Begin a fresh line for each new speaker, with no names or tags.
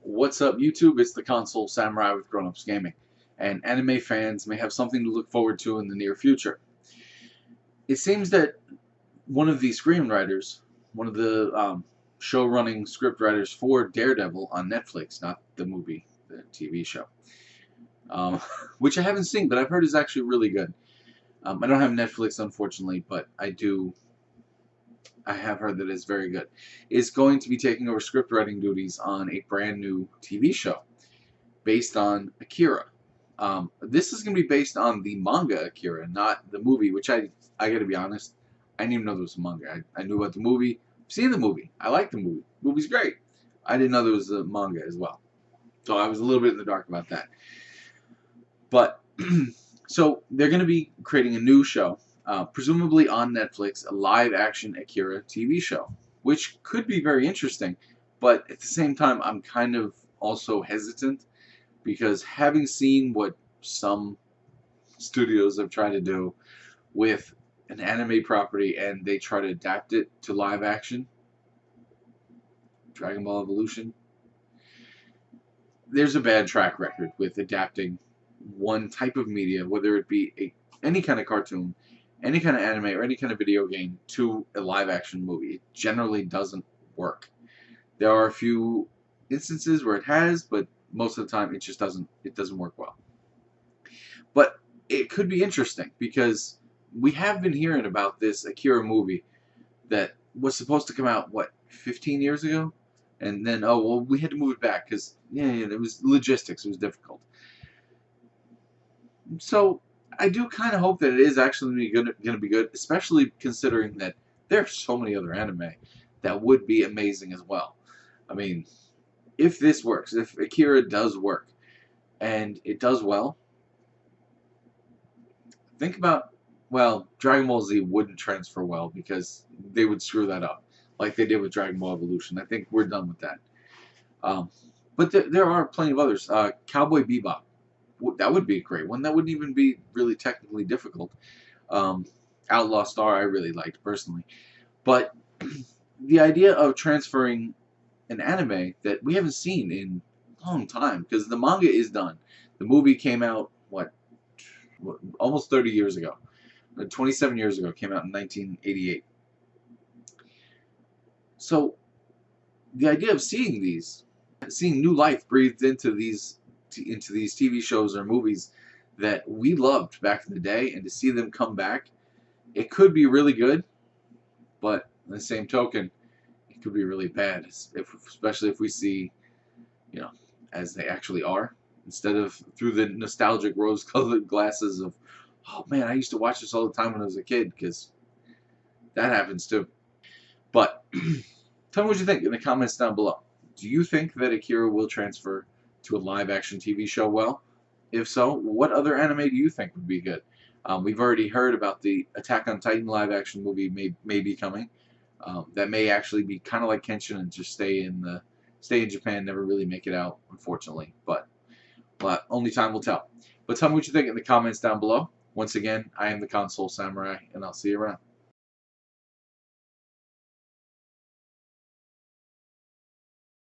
What's up, YouTube? It's the Console Samurai with Grown Ups Gaming, and anime fans may have something to look forward to in the near future. It seems that one of the screenwriters, one of the show-running scriptwriters for Daredevil on Netflix, not the movie, the TV show, um, which I haven't seen, but I've heard is actually really good. I don't have Netflix, unfortunately, but I have heard that it's very good. Is going to be taking over scriptwriting duties on a brand new TV show based on Akira. This is going to be based on the manga Akira, not the movie, which I got to be honest, I didn't even know there was a manga. I knew about the movie. I've seen the movie. I like the movie. The movie's great. I didn't know there was a manga as well. So I was a little bit in the dark about that. But, so they're going to be creating a new show, presumably on Netflix, a live-action Akira TV show, which could be very interesting. But at the same time, I'm kind of also hesitant because having seen what some studios have tried to do with an anime property and they try to adapt it to live action, Dragon Ball Evolution, there's a bad track record with adapting one type of media, whether it be any kind of cartoon, any kind of anime, or any kind of video game, to a live action movie. It generally doesn't work. There are a few instances where it has, but most of the time it just doesn't work well. But it could be interesting because we have been hearing about this Akira movie that was supposed to come out, what, 15 years ago? And then, oh, well, we had to move it back because, yeah, it was logistics. It was difficult. So I do kind of hope that it is actually going to be good, especially considering that there are so many other anime that would be amazing as well. I mean, if this works, if Akira does work, and it does well, think about, well, Dragon Ball Z wouldn't transfer well because they would screw that up, like they did with Dragon Ball Evolution. I think we're done with that. But there are plenty of others. Cowboy Bebop, that would be a great one. That wouldn't even be really technically difficult. Outlaw Star, I really liked personally. But the idea of transferring an anime that we haven't seen in a long time, because the manga is done. The movie came out, what almost 30 years ago. 27 years ago, came out in 1988. So the idea of seeing new life breathed into these TV shows or movies that we loved back in the day, and to see them come back, it could be really good, but on the same token, it could be really bad, especially if we see, as they actually are, instead of through the nostalgic rose-colored glasses of, oh man, I used to watch this all the time when I was a kid, because that happens too. But tell me what you think in the comments down below. Do you think that Akira will transfer to a live-action TV show well? If so, what other anime do you think would be good? We've already heard about the Attack on Titan live-action movie may be coming. That may actually be kind of like Kenshin and just stay in Japan, never really make it out, unfortunately. But only time will tell. But tell me what you think in the comments down below. Once again, I am the Console Samurai, and I'll see you around.